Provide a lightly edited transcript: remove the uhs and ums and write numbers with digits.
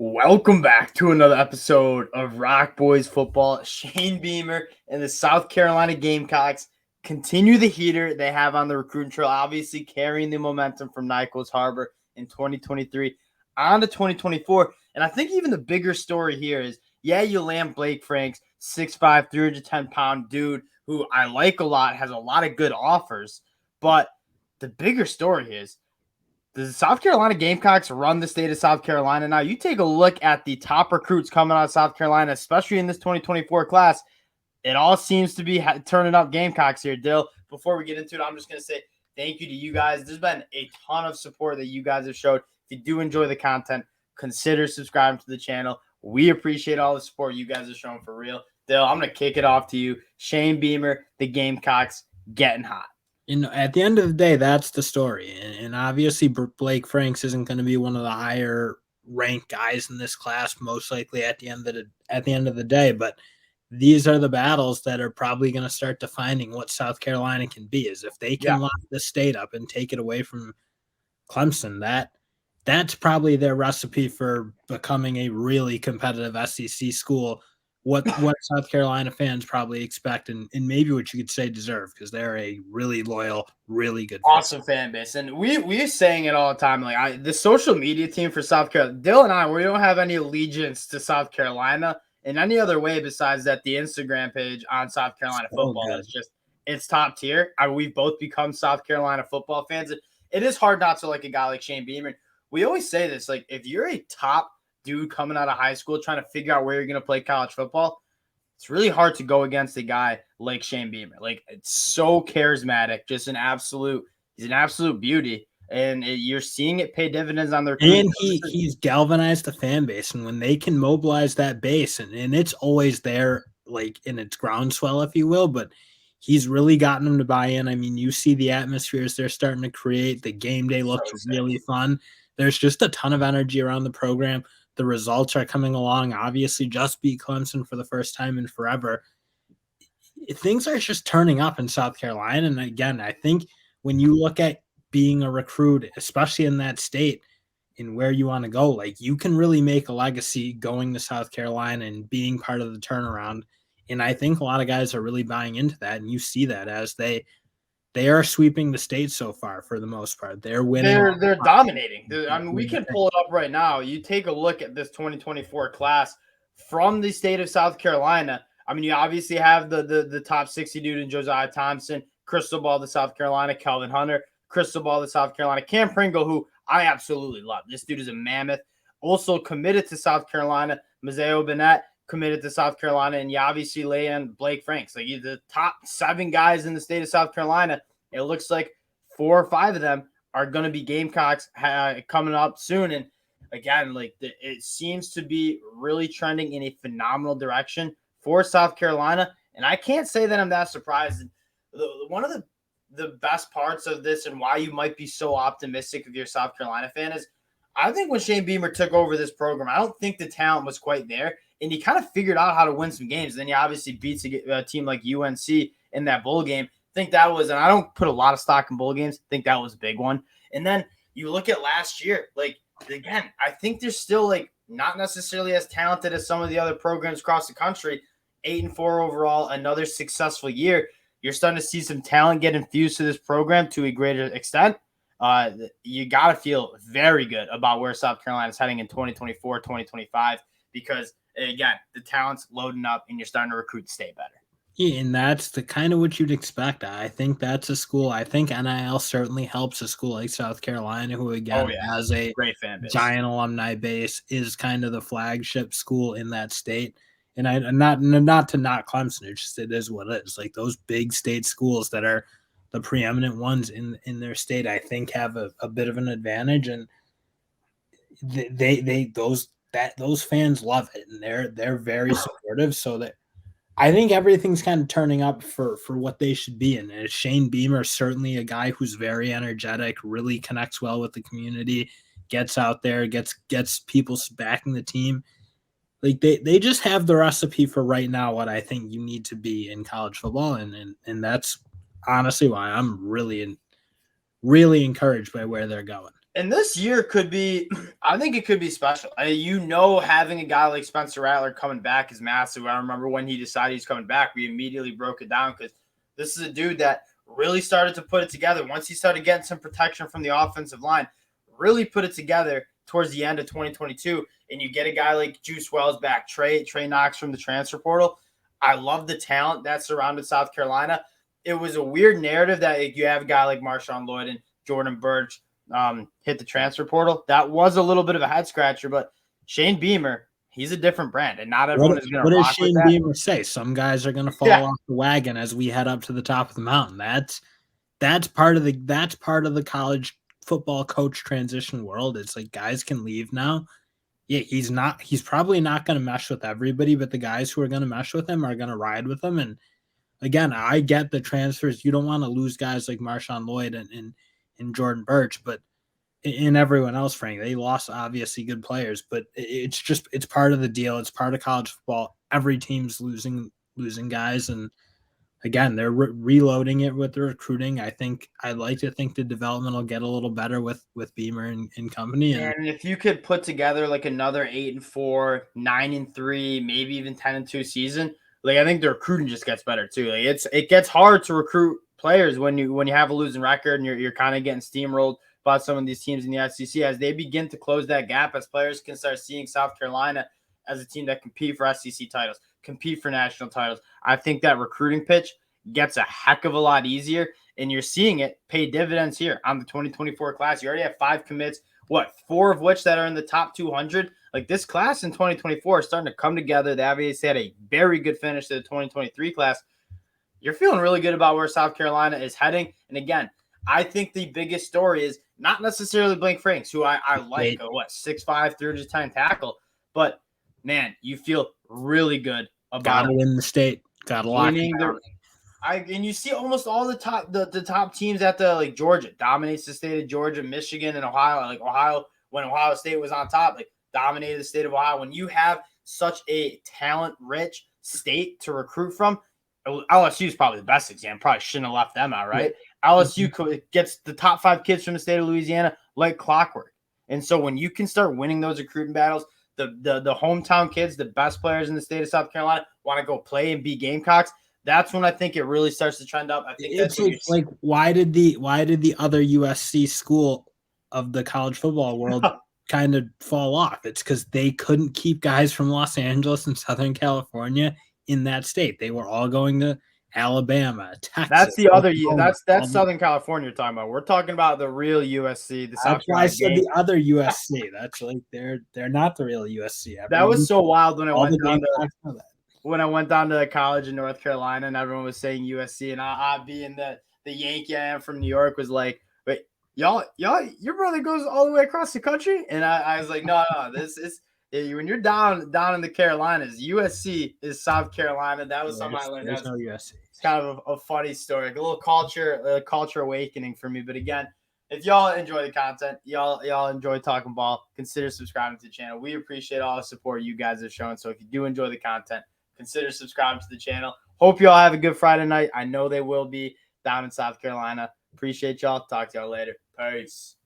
Welcome back to another episode of Rock Boys Football. Shane Beamer and the South Carolina Gamecocks continue the heater they have on the recruiting trail, obviously carrying the momentum from Nichols Harbor in 2023 on to 2024. And I think even the bigger story here is, you land Blake Franks, 6'5", 310-pound dude who I like a lot, has a lot of good offers. But the bigger story is, the South Carolina Gamecocks run the state of South Carolina. Now, you take a look at the top recruits coming out of South Carolina, especially in this 2024 class. It all seems to be turning up Gamecocks here, Dill. Before we get into it, I'm just going to say thank you to you guys. There's been a ton of support that you guys have showed. If you do enjoy the content, consider subscribing to the channel. We appreciate all the support you guys have shown for real. Dill, I'm going to kick it off to you. Shane Beamer, the Gamecocks getting hot. At the end of the day, that's the story. And obviously, Blake Franks isn't going to be one of the higher ranked guys in this class, most likely at the end of the day. But these are the battles that are probably going to start defining what South Carolina can be. Is if they can lock the state up and take it away from Clemson, that's probably their recipe for becoming a really competitive SEC school. What South Carolina fans probably expect and maybe what you could say deserve, because they're a really loyal, really good awesome fan base. And we're saying it all the time. Like the social media team for South Carolina, Dill and I, we don't have any allegiance to South Carolina in any other way besides that the Instagram page on South Carolina football is just, it's top tier. We've both become South Carolina football fans. It is hard not to like a guy like Shane Beamer. We always say this, like if you're a top dude coming out of high school trying to figure out where you're going to play college football, it's really hard to go against a guy like Shane Beamer. Like, it's so charismatic, just he's an absolute beauty. And you're seeing it pay dividends on their team. And he's galvanized the fan base. And when they can mobilize that base, and it's always there, like in its groundswell, if you will, but he's really gotten them to buy in. I mean, you see the atmospheres they're starting to create. The game day looks really fun. There's just a ton of energy around the program. The results are coming along. Obviously, just beat Clemson for the first time in forever. Things are just turning up in South Carolina. And again, I think when you look at being a recruit, especially in that state and where you want to go, like you can really make a legacy going to South Carolina and being part of the turnaround. And I think a lot of guys are really buying into that. And you see that as they are sweeping the state so far for the most part. They're winning. They're dominating. I mean, we can pull it up right now. You take a look at this 2024 class from the state of South Carolina. I mean, you obviously have the top 60 dude in Josiah Thompson, Crystal Ball to South Carolina, Kelvin Hunter, Crystal Ball to South Carolina, Cam Pringle, who I absolutely love. This dude is a mammoth. Also committed to South Carolina, Mazeo Bennett committed to South Carolina, and you obviously lay in Blake Franks. Like the top 7 guys in the state of South Carolina, it looks like 4 or 5 of them are going to be Gamecocks coming up soon. And again, like it seems to be really trending in a phenomenal direction for South Carolina. And I can't say that I'm that surprised. One of the best parts of this and why you might be so optimistic if you're a South Carolina fan is I think when Shane Beamer took over this program, I don't think the talent was quite there. And he kind of figured out how to win some games. Then he obviously beats a team like UNC in that bowl game. I think that was, and I don't put a lot of stock in bowl games, I think that was a big one. And then you look at last year, like, again, I think they're still, like, not necessarily as talented as some of the other programs across the country. 8-4 overall, another successful year. You're starting to see some talent get infused to this program to a greater extent. You got to feel very good about where South Carolina is heading in 2024, 2025, because, again, the talent's loading up and you're starting to recruit to stay better. Yeah, and that's the kind of what you'd expect. I think that's a school. I think NIL certainly helps a school like South Carolina, who again has a great fan base, giant alumni base, is kind of the flagship school in that state. And I not to knock Clemson, it is what it is. Like those big state schools that are the preeminent ones in their state, I think have a bit of an advantage, and those fans love it, and they're very supportive. So that I think everything's kind of turning up for what they should be. And Shane Beamer, certainly a guy who's very energetic, really connects well with the community, gets out there, gets people backing the team. Like they just have the recipe for right now what I think you need to be in college football, and that's honestly why I'm really encouraged by where they're going. And this year could be, I think it could be special. Having a guy like Spencer Rattler coming back is massive. I remember when he decided he's coming back, we immediately broke it down because this is a dude that really started to put it together. Once he started getting some protection from the offensive line, really put it together towards the end of 2022. And you get a guy like Juice Wells back, Trey Knox from the transfer portal. I love the talent that surrounded South Carolina. It was a weird narrative that you have a guy like Marshawn Lloyd and Jordan Burch hit the transfer portal. That was a little bit of a head scratcher, but Shane Beamer, he's a different brand, and not everyone is going to rock with that. What does Shane Beamer say? Some guys are going to fall off the wagon as we head up to the top of the mountain. That's part of the college football coach transition world. It's like guys can leave now. Yeah, he's probably not going to mesh with everybody, but the guys who are going to mesh with him are going to ride with him. And again, I get the transfers. You don't want to lose guys like Marshawn Lloyd and Jordan Burch, but in everyone else, Frank, they lost obviously good players, but it's part of the deal. It's part of college football. Every team's losing guys, and again, they're reloading it with the recruiting. I'd like to think the development will get a little better with Beamer and company. And if you could put together like another 8-4, 9-3, maybe even 10-2 season, like I think the recruiting just gets better too. Like it gets hard to recruit players when you have a losing record and you're kind of getting steamrolled by some of these teams in the SEC as they begin to close that gap, as players can start seeing South Carolina as a team that compete for SEC titles, compete for national titles. I think that recruiting pitch gets a heck of a lot easier, and you're seeing it pay dividends here on the 2024 class. You already have 5 commits, 4 of which that are in the top 200. Like this class in 2024 is starting to come together. They obviously had a very good finish to the 2023 class. You're feeling really good about where South Carolina is heading. And again, I think the biggest story is not necessarily Blake Franks, who I like, 6'5", 310 tackle. But, man, you feel really good about Gotta win the state. Gotta lock it down. And you see almost all the top teams at the like Georgia dominates the state of Georgia, Michigan, and Ohio. Like Ohio, when Ohio State was on top, like dominated the state of Ohio. When you have such a talent-rich state to recruit from, LSU is probably the best example. Probably shouldn't have left them out, right? Yeah. LSU gets the top 5 kids from the state of Louisiana like clockwork. And so when you can start winning those recruiting battles, the hometown kids, the best players in the state of South Carolina, want to go play and be Gamecocks. That's when I think it really starts to trend up. I think that's like why did the other USC school of the college football world kind of fall off? It's because they couldn't keep guys from Los Angeles and Southern California in that state. They were all going to Alabama, Texas. That's the other. That's Southern California you're talking about. We're talking about the real USC. The South Carolina. I said the other USC. That's like they're not the real USC. That was so wild when I went down to college in North Carolina and everyone was saying USC, and I being the Yankee I am from New York was like, wait, y'all, your brother goes all the way across the country, and I was like, no, this is. When you're down in the Carolinas, USC is South Carolina. That was something I learned. There's no USC. It's kind of a funny story, like a little culture awakening for me. But again, if y'all enjoy the content, y'all enjoy talking ball, consider subscribing to the channel. We appreciate all the support you guys have shown. So if you do enjoy the content, consider subscribing to the channel. Hope y'all have a good Friday night. I know they will be down in South Carolina. Appreciate y'all. Talk to y'all later. Peace.